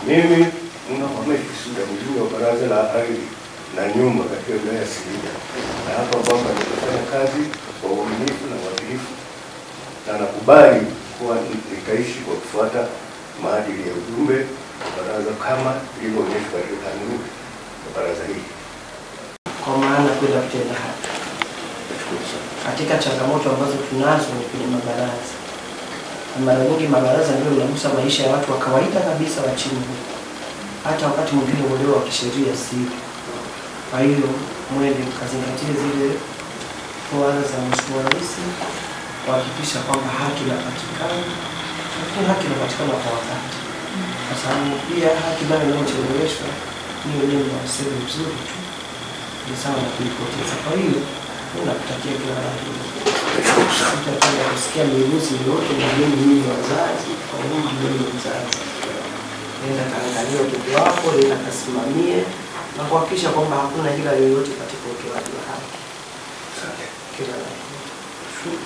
Mimi Mohamed Kisuda, mjumbe wa Baraza la Ardhi na Nyumba katika wilaya ya Singida, na hapa kwamba nitafanya kazi kwa uaminifu na uadilifu na nakubali kuwa nitaishi kwa kufuata maadili ya ujumbe wa baraza kama ilivyoonyeshwa katika kanuni ya baraza hili, kwa maana kwenda kutenda haki katika changamoto ambazo tunazo ni kwenye mabaraza. Mara nyingi mabaraza ndio yanagusa maisha ya watu wa kawaida kabisa wa chini, hata wakati mwingine uelewa wa kisheria si. Kwa hiyo mwende mkazingatie zile fuara za Mheshimiwa Rais kuhakikisha kwamba haki inapatikana, lakini haki inapatikana kwa wakati, kwa sababu pia haki nayo inayocheleweshwa ni elimu na usemi mzuri tu ni sawa na kuipoteza. Kwa hiyo nakutakia kila la heri. Tutapenda kusikia miruzi yote na mimi wazazi kwa wingi mimi mzazi. Nenda kaangalia watoto wako, nenda kasimamie na kuhakikisha kwamba hakuna hila yoyote katika utoaji wa haki. Kila la heri.